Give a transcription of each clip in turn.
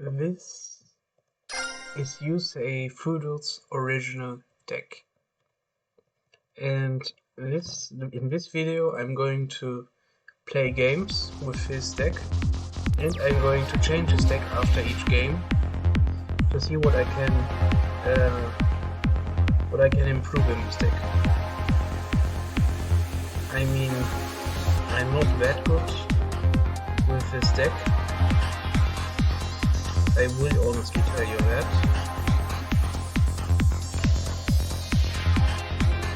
This is Yusei Fudo's original deck, and in this video I'm going to play games with his deck, and I'm going to change his deck after each game to see what I can improve in this deck. I mean, I'm not that good with this deck, I will honestly tell you that.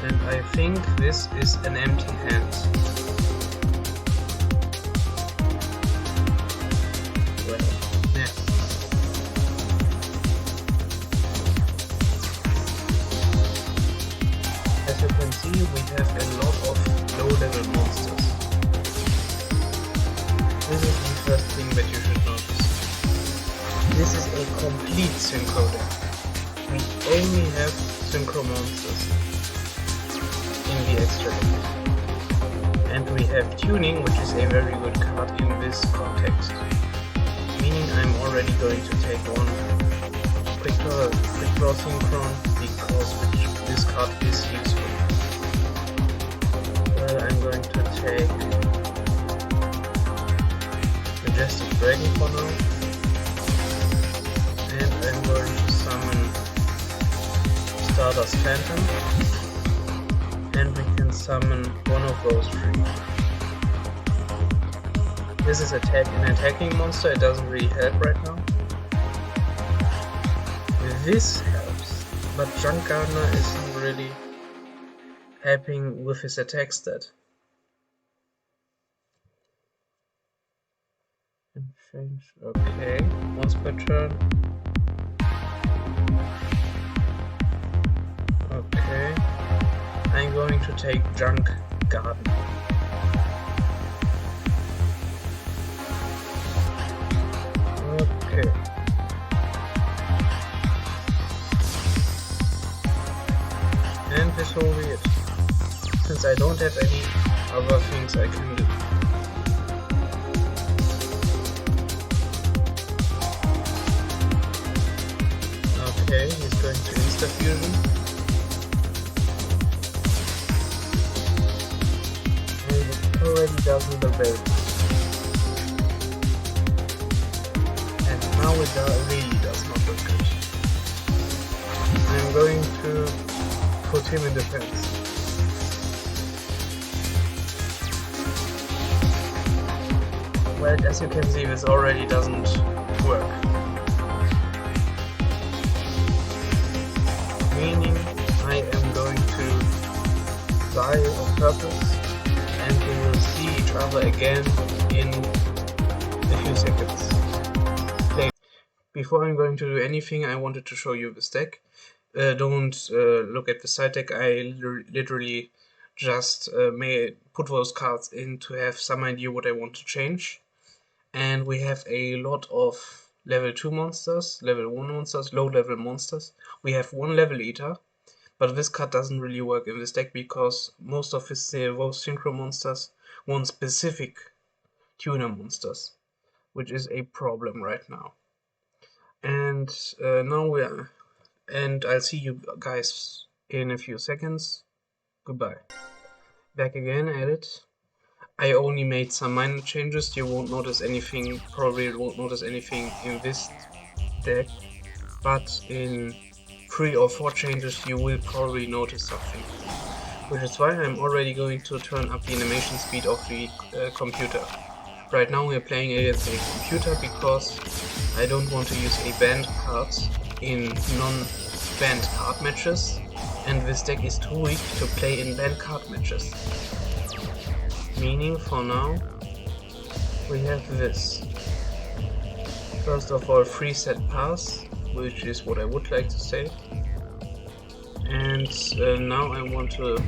And I think this is an empty hand. Well, yeah. As you can see, we have a lot of low-level monsters. This is the first thing that you should notice. This is a complete synchro deck. We only have Synchro-monsters in the Extradeck. And we have tuning, which is a very good card in this context. Meaning I'm already going to take one quick draw Synchron because this card is useful. Well, I'm going to take Majestic Dragon for now. And I'm going to summon Stardust Phantom, and we can summon one of those three. This is an attacking monster, it doesn't really help right now. This helps, but Junk Gardener isn't really helping with his attack stat. Change, okay, once per turn. Okay, I'm going to take Junk Garden. Okay. And this will be it, since I don't have any other things I can do. Okay, he's going to Insta-Fusion. Already doesn't look very good. And now it really does not look good. I'm going to put him in defense. Well, as you can see, this already doesn't work. Meaning I am going to die on purpose. And we will see each other again in a few seconds. Before I'm going to do anything, I wanted to show you this deck. Don't look at the side deck, I literally just put those cards in to have some idea what I want to change. And we have a lot of level 2 monsters, level 1 monsters, low level monsters. We have one level eater. But this card doesn't really work in this deck because most of those Synchro-monsters want specific tuner monsters, which is a problem right now. And I'll see you guys in a few seconds. Goodbye. Back again at it. I only made some minor changes. You won't notice anything. Probably won't notice anything in this deck, but in 3 or 4 changes you will probably notice something, which is why I'm already going to turn up the animation speed of the computer. Right now we're playing against a computer because I don't want to use a banned card in non-banned card matches, and this deck is too weak to play in banned card matches. Meaning for now we have this. First of all, 3 set pass, which is what I would like to say. And now I want to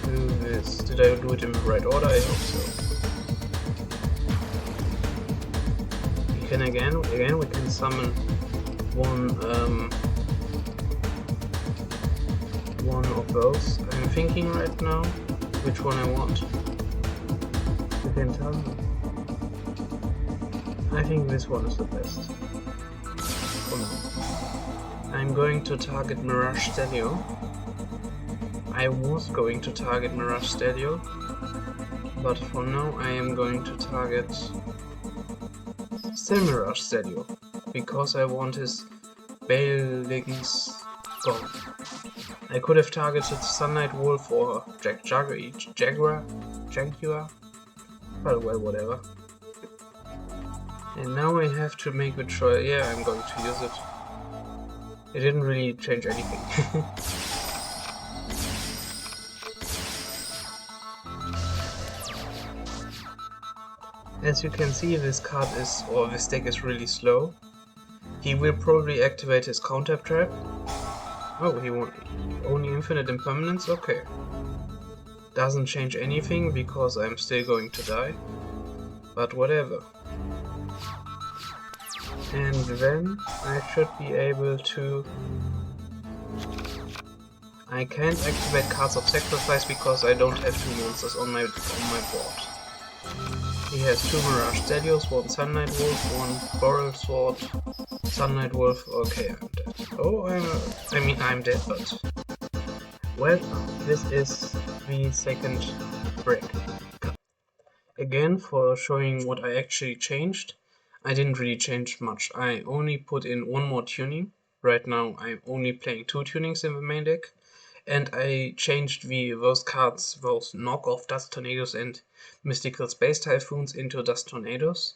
do this. Did I do it in the right order? I hope so. We can again we can summon one of those. I'm thinking right now which one I want. You can tell me. I think this one is the best. For now. I'm going to target Mirage Stelio. I was going to target Mirage Stelio, but for now I am going to target still Mirage Stelio, because I want his Bailings gone. I could have targeted Sunlight Wolf or Jaguar, but well, whatever. And now I have to make the choice. Yeah, I'm going to use it. It didn't really change anything. As you can see, this card is, or this deck is really slow. He will probably activate his counter trap. Oh, he won't. Only infinite impermanence? Okay. Doesn't change anything because I'm still going to die. But whatever. And then I should be able to... I can't activate Cards of Sacrifice because I don't have 2 monsters on my board. He has 2 Mirage Stelios, 1 Sunlight Wolf, 1 Boral Sword, Sunlight Wolf. Okay, I'm dead. Oh, I'm dead, but... Well, this is the second break. Again, for showing what I actually changed, I didn't really change much. I only put in 1 more tuning. Right now I'm only playing 2 tunings in the main deck. And I changed those cards, those knockoff Dust Tornadoes and Mystical Space Typhoons into Dust Tornadoes.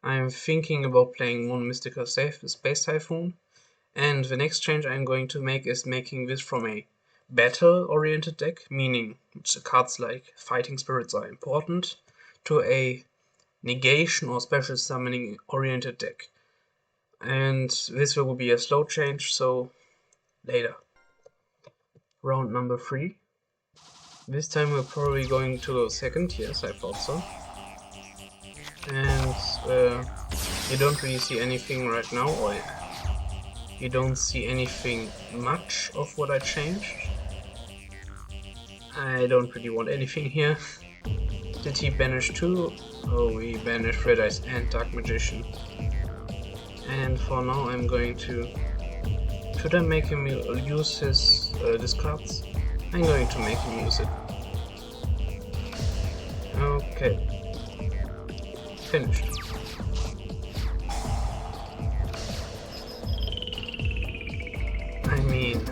I'm thinking about playing 1 Mystical Space Typhoon. And the next change I'm going to make is making this from a battle-oriented deck, meaning cards like Fighting Spirits are important, to a negation or special summoning oriented deck. And this will be a slow change, so later. Round number 3. This time we're probably going to go second. Yes, I thought so. And you don't really see anything right now, or you don't see anything much of what I changed. I don't really want anything here. Did he banish 2? Oh, he banished Red Eyes and Dark Magician. And for now I'm going to... Should I make him use his discards? I'm going to make him use it. Okay. Finished. I mean...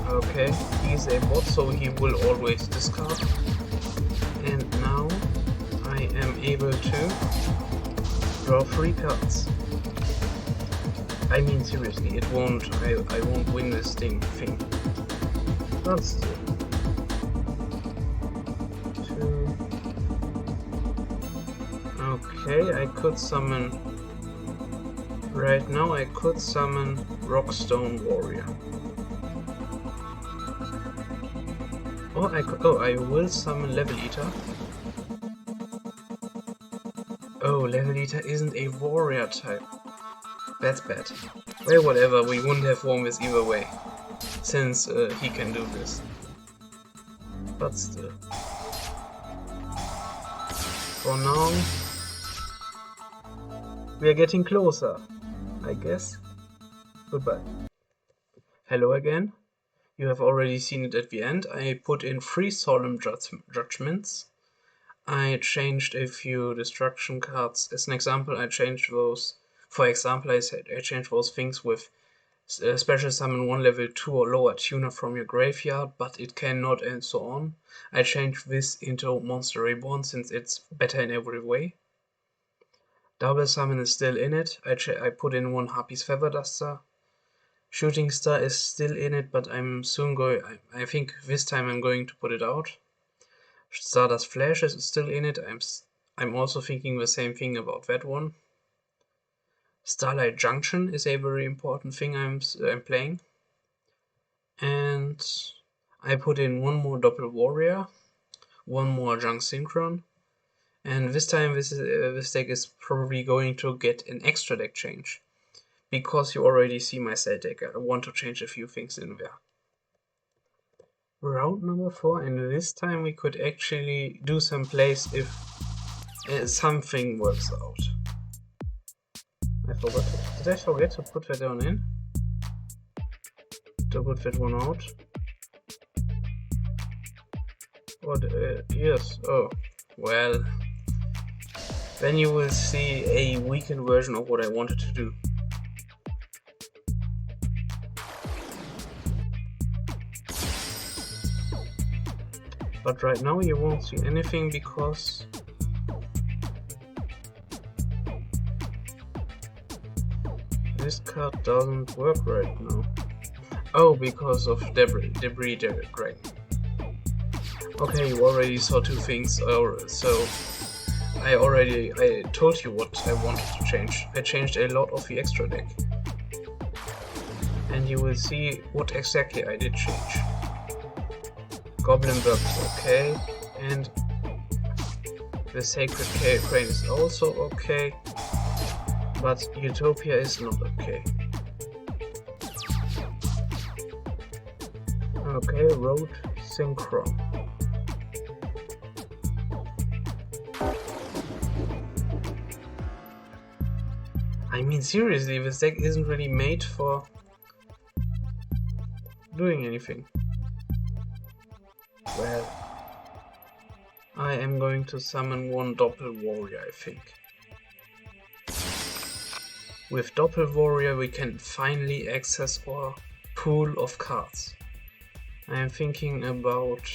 Okay, he's a bot, so he will always discard. And now I am able to draw 3 cards. I mean, seriously, I won't win this thing. But still. 2. Okay, I could summon... Right now I could summon Rockstone Warrior. I will summon Level Eater. Oh, Level Eater isn't a warrior type. That's bad. Well, whatever, we wouldn't have won this either way, since he can do this. But still. For now, we are getting closer, I guess. Goodbye. Hello again. You have already seen it at the end. I put in 3 Solemn Judgments. I changed a few destruction cards. As an example, I changed those. For example, I changed those things with special summon 1 level 2 or lower tuner from your graveyard, but it cannot, and so on. I changed this into Monster Reborn since it's better in every way. Double summon is still in it. I put in 1 Harpy's Feather Duster. Shooting Star is still in it, but I'm soon going... I think this time I'm going to put it out. Stardust Flash is still in it. I'm also thinking the same thing about that one. Starlight Junction is a very important thing I'm playing. And I put in 1 more Doppel Warrior, 1 more Junk Synchron. And this time this deck is probably going to get an extra deck change. Because you already see my set deck, I want to change a few things in there. Round number 4, and this time we could actually do some plays if something works out. I forgot. Did I forget to put that one in? To put that one out? What? Yes. Oh, well. Then you will see a weakened version of what I wanted to do. But right now you won't see anything because this card doesn't work right now. Oh, because of debris dragon. Okay, you already saw two things, so I told you what I wanted to change. I changed a lot of the extra deck. And you will see what exactly I did change. Goblin Burp is okay, and the Sacred Crane is also okay, but Utopia is not okay. Okay, Road Synchron. I mean, seriously, this deck isn't really made for doing anything. Well, I am going to summon one Doppel Warrior, I think. With Doppel Warrior we can finally access our pool of cards. I am thinking about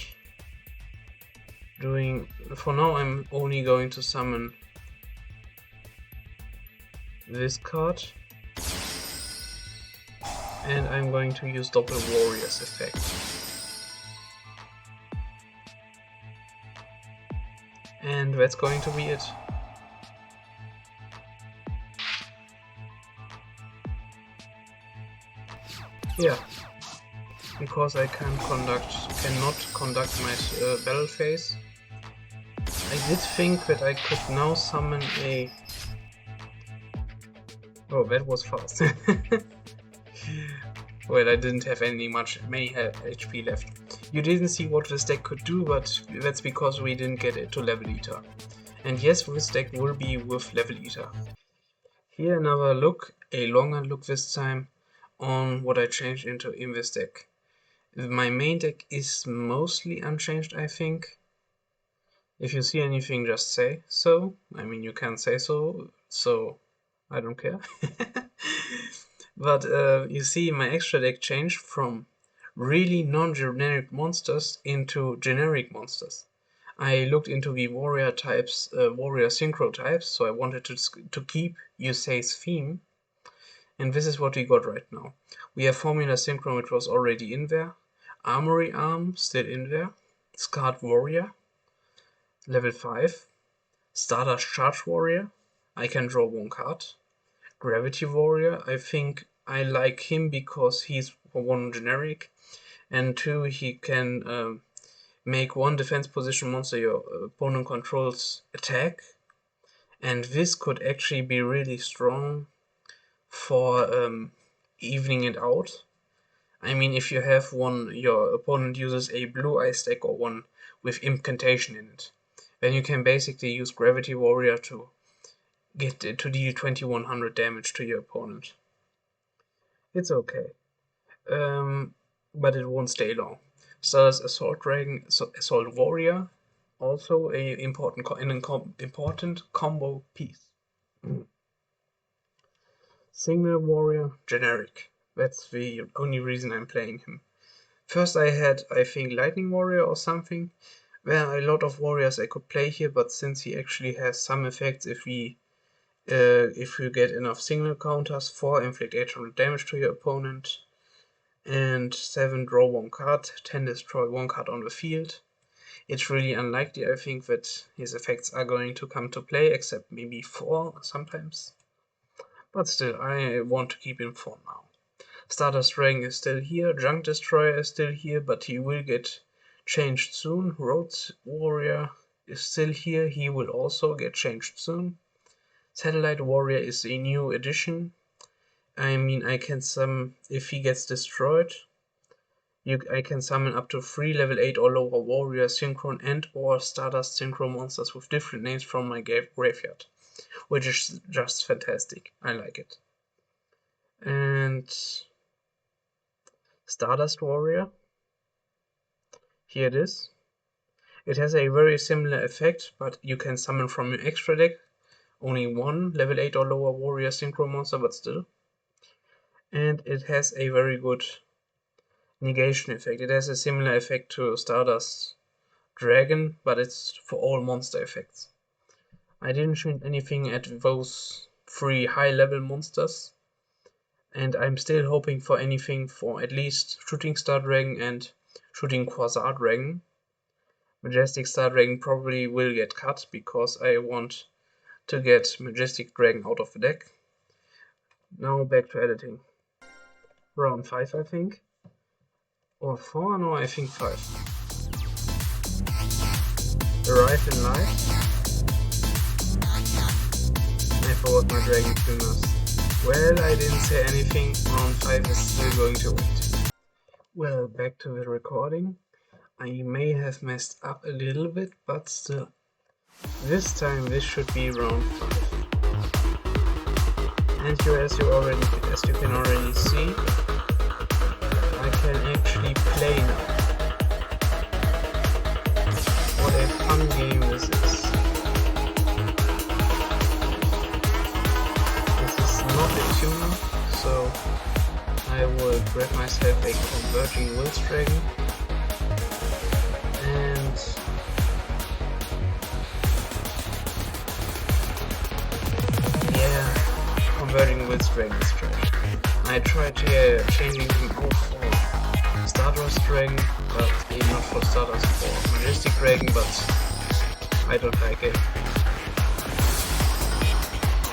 doing... For now I'm only going to summon this card. And I'm going to use Doppel Warrior's effect. And that's going to be it. Yeah, because I cannot conduct my battle phase. I did think that I could now summon a... Oh, that was fast. Well, I didn't have many HP left. You didn't see what this deck could do, but that's because we didn't get it to Level Eater. And yes, this deck will be with Level Eater. Here another look, a longer look this time, on what I changed into in this deck. My main deck is mostly unchanged, I think. If you see anything, just say so. I mean, you can say so I don't care. But you see, my extra deck changed from really non-generic monsters into generic monsters. I looked into the warrior types, warrior synchro types, so I wanted to keep Yusei's theme. And this is what we got right now. We have Formula Synchron, which was already in there. Armory Arm, still in there. Scarred Warrior, level 5. Stardust Charge Warrior, I can draw one card. Gravity Warrior, I think I like him because he's one generic, and two, he can make one defense position monster your opponent controls attack, and this could actually be really strong for evening it out. I mean, if you have one, your opponent uses a blue ice deck or one with incantation in it, then you can basically use Gravity Warrior to get to deal 2100 damage to your opponent. It's okay, but it won't stay long. Stardust Assault Dragon, Assault Warrior, also a important combo piece. Single Warrior, generic. That's the only reason I'm playing him. First I had, I think, Lightning Warrior or something. There are a lot of warriors I could play here, but since he actually has some effects, if you get enough signal counters, 4 inflict 800 damage to your opponent, and 7 draw 1 card, 10 destroy 1 card on the field. It's really unlikely, I think, that his effects are going to come to play, except maybe 4 sometimes. But still, I want to keep him for now. Stardust Dragon is still here, Junk Destroyer is still here, but he will get changed soon. Road Warrior is still here, he will also get changed soon. Satellite Warrior is a new addition. I mean, I can if he gets destroyed, I can summon up to 3 level 8 or lower warrior Synchron and or stardust Synchro-monsters with different names from my graveyard, which is just fantastic. I like it. And Stardust Warrior, here it is. It has a very similar effect, but you can summon from your extra deck only 1 level 8 or lower warrior Synchro monster, but still. And it has a very good negation effect. It has a similar effect to Stardust Dragon, but it's for all monster effects. I didn't change anything at those 3 high level monsters, and I'm still hoping for anything for at least Shooting Star Dragon and Shooting Quasar Dragon. Majestic Star Dragon probably will get cut because I want to get Majestic Dragon out of the deck. Now back to editing. Round 5, I think. Or 4? No, I think 5. Arrive in life. I forgot my Dragon Tuners. Well, I didn't say anything. Round 5 is still going to wait. Well, back to the recording. I may have messed up a little bit, but still. This time this should be round 5. And here, as you can already see, I can actually play now. What a fun game this is. This is not a tuner, so I will grab myself a Converging Wilds Dragon. And yeah, Converging Wilds Dragon is trash. I tried changing him out for Stardust Dragon, but not for Stardust, for Majestic Dragon, but I don't like it.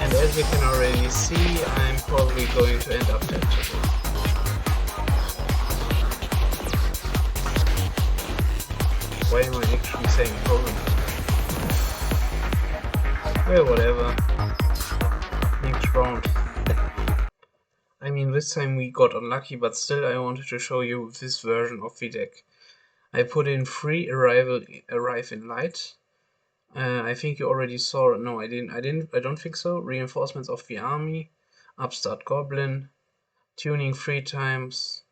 And as you can already see, I'm probably going to end up dead today. Why am I actually saying probably? Well, whatever. Next round. I mean, this time we got unlucky, but still I wanted to show you this version of the deck. I put in 3 Arrive in Light. I think you already saw. No, I don't think so. Reinforcements of the Army, Upstart Goblin, Tuning 3 times,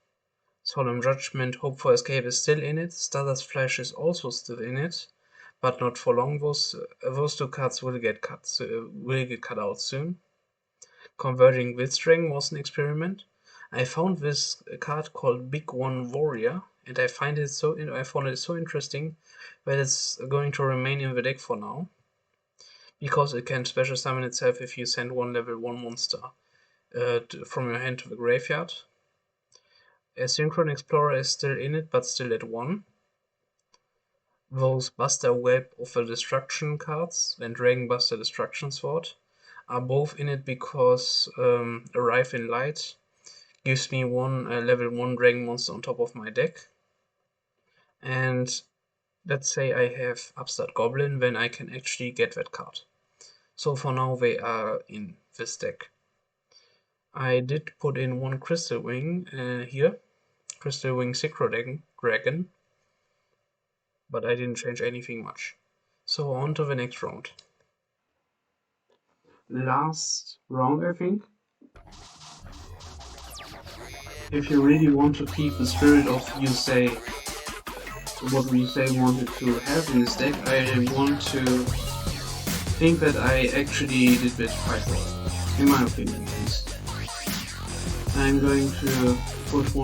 Solemn Judgment, Hope for Escape is still in it, Stardust Flash is also still in it, but not for long. Those 2 cards will get cut out soon. Converging Wilds Dragon was an experiment. I found this card called Big One Warrior, and I found it so interesting that it's going to remain in the deck for now, because it can special summon itself if you send 1 level 1 monster from your hand to the graveyard. A Synchron Explorer is still in it, but still at 1. Those Buster Web of the Destruction cards and Dragon Buster Destruction Sword are both in it because Arrive in Light gives me 1 level 1 Dragon monster on top of my deck. And let's say I have Upstart Goblin, then I can actually get that card. So for now they are in this deck. I did put in 1 Crystal Wing here. Crystal Wing Synchro Dragon, but I didn't change anything much. So on to the next round. Last round, I think. If you really want to keep the spirit of Yusei, what Yusei wanted to have in this deck, I want to think that I actually did this quite well, in my opinion at least. I'm going to put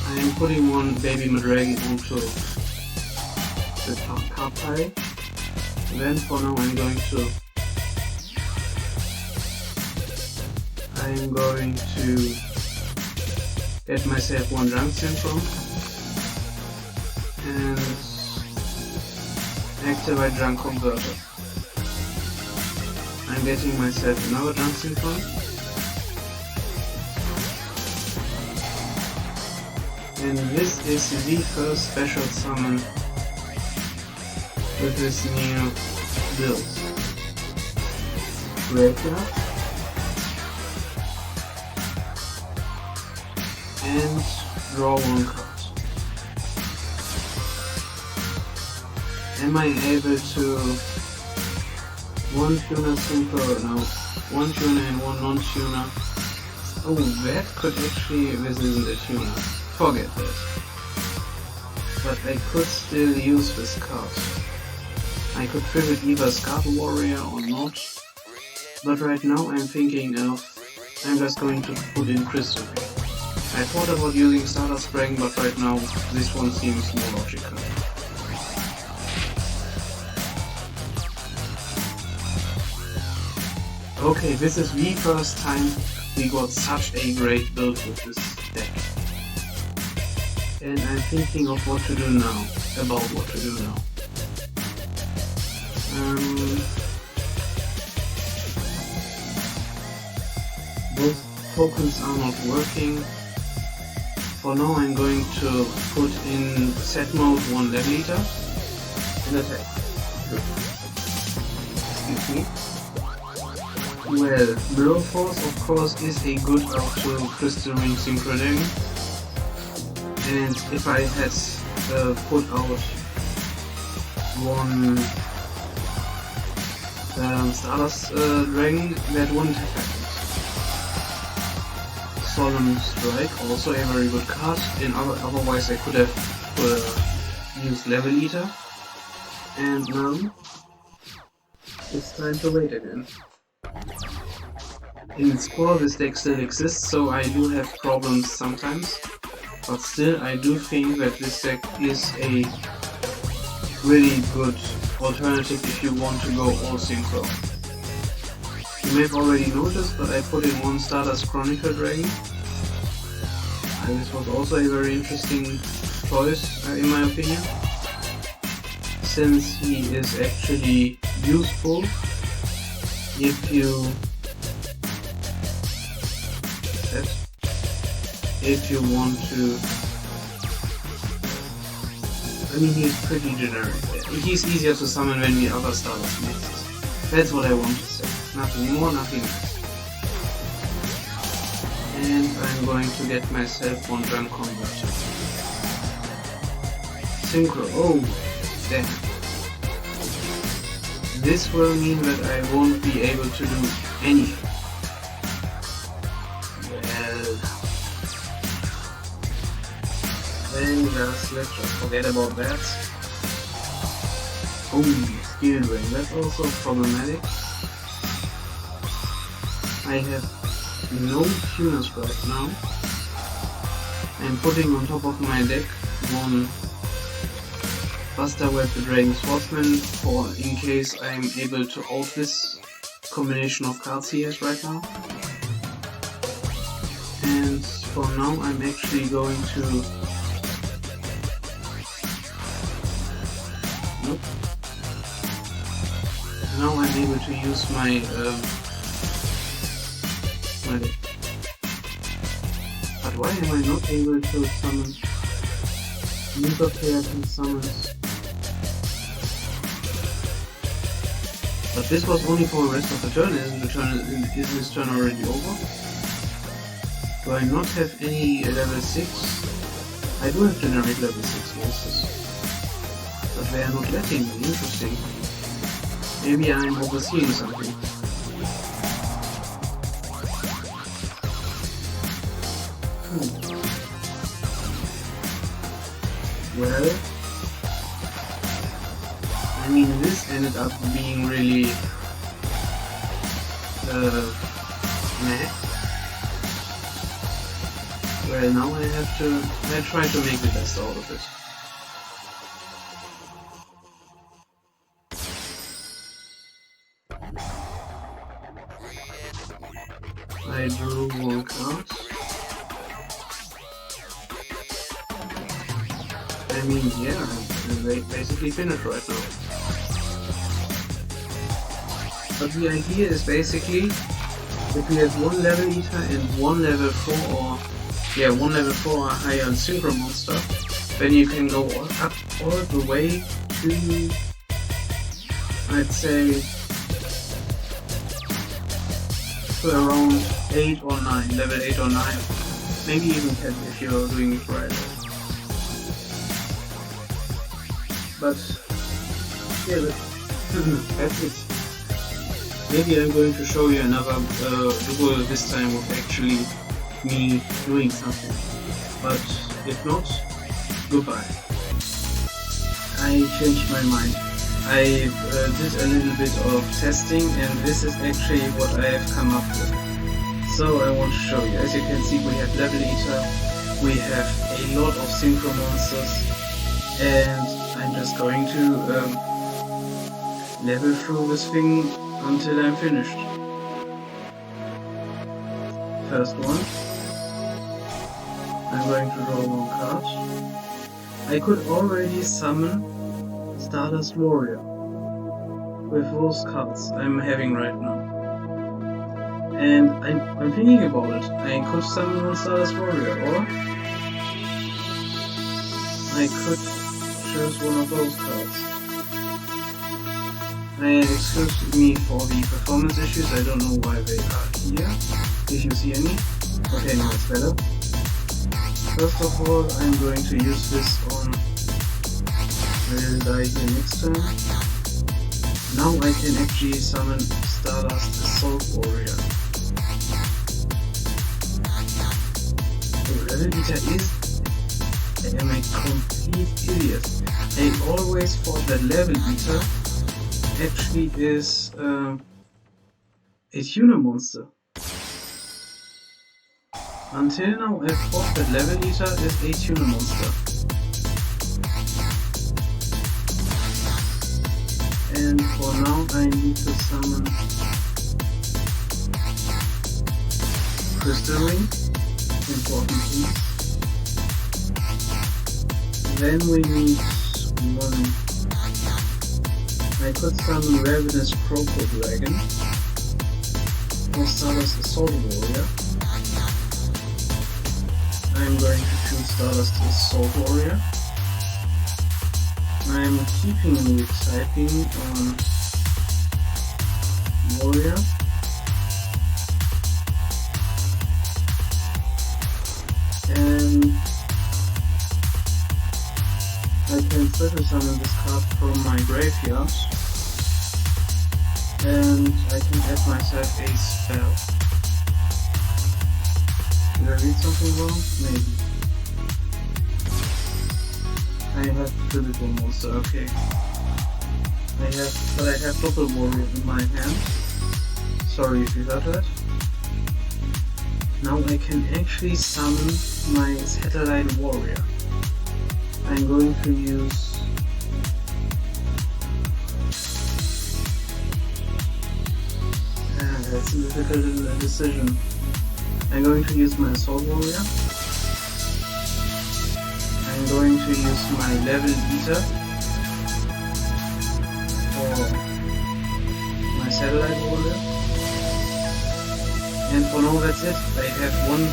I am putting 1 Baby Madragon onto the card pile. Then for now I'm going to get myself 1 Junk Synchron and activate Junk Converter. I'm getting myself another Junk Synchron. And this is the first special summon with this new build. Graveyard. And draw one card. Am I able to one tuner synchro? No, one tuner and one non-tuner. Oh, that could actually, this isn't a tuner. Forget that. But I could still use this card. I could pivot either Scarf Warrior or not. But right now I'm thinking of, I'm just going to put in Crystal Ring. I thought about using Stardust Dragon, but right now this one seems more logical. Okay, this is the first time we got such a great build with this deck. And I'm thinking of what to do now, about what to do now. Both tokens are not working. For now I'm going to put in set mode 1 level eater and attack. Excuse me. Well, Blow Force of course is a good out to Crystal Ring Synchro-Dragon. And if I had put out one Stardust Dragon, that wouldn't have happened. Solemn Strike, also a very good card, and otherwise I could have used Level Eater. And now it's time to wait again. In score this deck still exists, so I do have problems sometimes, but still I do think that this deck is a really good alternative if you want to go all synchro. You may have already noticed, but I put in one Stardust Chronicle Dragon. And this was also a very interesting choice in my opinion, since he is actually useful if you want to. I mean, he's pretty generic. He's easier to summon than the other Stardust monsters. That's what I want to say. Nothing more, nothing less. And I'm going to get myself one Junk Converter. Synchro. Oh, damn. This will mean that I won't be able to do anything. Then let's just forget about that. Oh, Skill Ring, that's also problematic. I have no tuners right now. I'm putting on top of my deck one Buster Web the Dragon Swordsman for in case I'm able to out this combination of cards he has right now. And for now I'm actually going to... Nope. Now I'm able to use my deck. But why am I not able to summon? Neither player can summon. But this was only for the rest of the turn. Isn't this turn already over? Do I not have any level 6? I do have generic level 6 monsters. But they are not letting me. Interesting. Maybe I'm overseeing something. Well, I mean, this ended up being really meh. Well, now I try to make the best out of it. I drew one card. I mean, yeah, I'm basically finished right now. But the idea is basically, if you have one level eater and one level 4 or, yeah, one level 4 or higher Synchro-monster, then you can go up all the way to, I'd say, to around 8 or 9, level 8 or 9. Maybe even 10 if you're doing it right. But yeah, that's it. Maybe I'm going to show you another duel this time of actually me doing something. But if not, goodbye. I changed my mind. I did a little bit of testing, and this is actually what I have come up with. So I want to show you. As you can see, we have Level Eater, we have a lot of Synchro-monsters, and I'm just going to level through this thing until I'm finished. First one. I'm going to draw one card. I could already summon Stardust Warrior with those cards I'm having right now. And I'm thinking about it. I could summon one Stardust Warrior, or I could choose one of those cards. Excuse me for the performance issues, I don't know why they are here, if you see any. Okay, now it's better. First of all, I'm going to use this on will die here next turn. Now I can actually summon Stardust Assault Warrior. The Level Eater I am a complete idiot. I always thought that Level Eater actually is a tuner monster. Until now I thought that Level Eater is a tuner monster. And for now I need to summon Crystal Ring, important piece. Then we need one. I could summon Ravenous Croco Dragon or Stardust Assault Warrior. I'm going to choose Stardust Assault Warrior. I'm keeping the typing on Warrior. And I can special summon this card from my graveyard. And I can add myself a spell. Did I read something wrong? Maybe. I have physical monster, okay. But I have Doppel Warrior in my hand. Sorry if you heard that. Now I can actually summon my Satellite Warrior. I'm going to use that's a difficult decision. I'm going to use my Assault Warrior. I'm going to use my Level Eater for my Satellite Warrior. And for now that's it. I have one.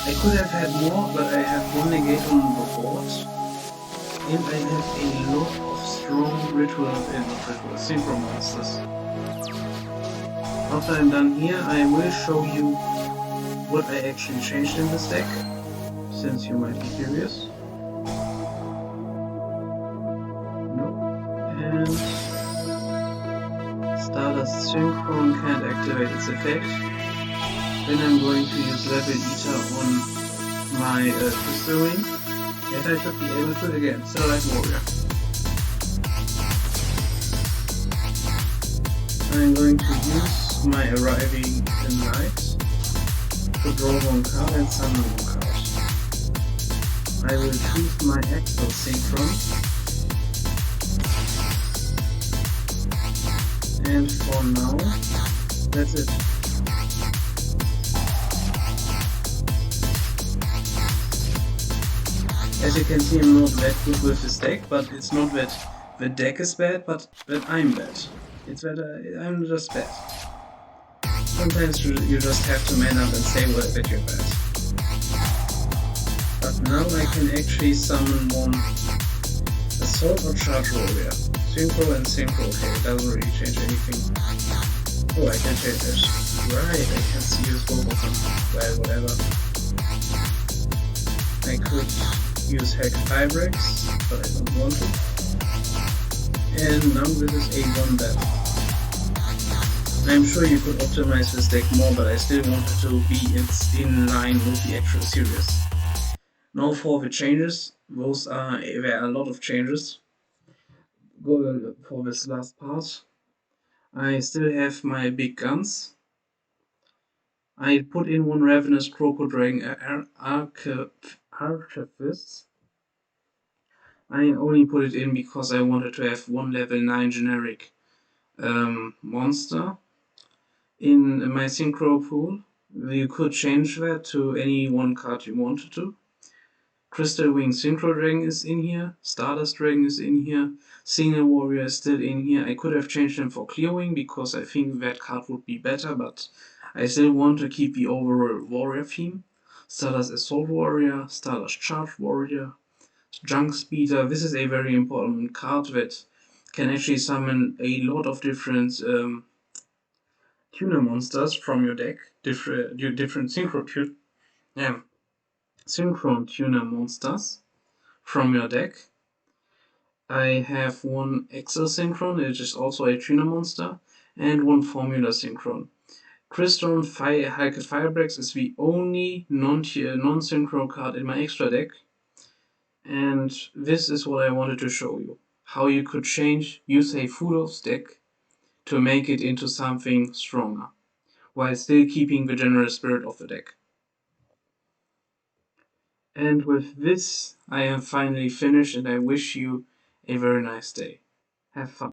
I could have had more, but I have one negate on the board. And I have a lot of strong Synchro-monsters. After I'm done here, I will show you what I actually changed in this deck, since you might be curious. And Stardust Synchron can't activate its effect. Then I'm going to use Level Eater on my Crystal Ring, and I should be able to again, Satellite Warrior. I'm going to use my Arriving in Light to draw one card and summon one card. I will choose my Axel Synchron. And for now, that's it. As you can see, I'm not that good with this deck, but it's not that the deck is bad, but that I'm bad. It's that I'm just bad. Sometimes you just have to man up and say that you're bad. But now I can actually summon one Assault or Charge Warrior. Synchro and Synchro, okay, it doesn't really change anything. Oh, I can change it. Right, I can use both of them. Well, whatever. I could use archetypes, but I don't want to. And now this is a 1 battle. I'm sure you could optimize this deck more, but I still wanted to be in line with the actual series. Now for the changes, there are a lot of changes. Go for this last part. I still have my big guns. I put in one Ravenous Crocodile Archetypes. I only put it in because I wanted to have one level 9 generic monster in my Synchro pool. You could change that to any one card you wanted to. Crystal Wing Synchro Dragon is in here, Stardust Dragon is in here, Single Warrior is still in here. I could have changed them for Clear Wing because I think that card would be better, but I still want to keep the overall Warrior theme. Stardust Assault Warrior, Stardust Charge Warrior, Junk Speeder. This is a very important card that can actually summon a lot of different tuner monsters from your deck, different Synchron tuner monsters from your deck. I have one Excel Synchron, which is also a tuner monster, and one Formula Synchron. Crystal Firebreaks is the only non-synchro card in my extra deck. And this is what I wanted to show you. How you could change Yusei Fudo's deck to make it into something stronger, while still keeping the general spirit of the deck. And with this, I am finally finished, and I wish you a very nice day. Have fun.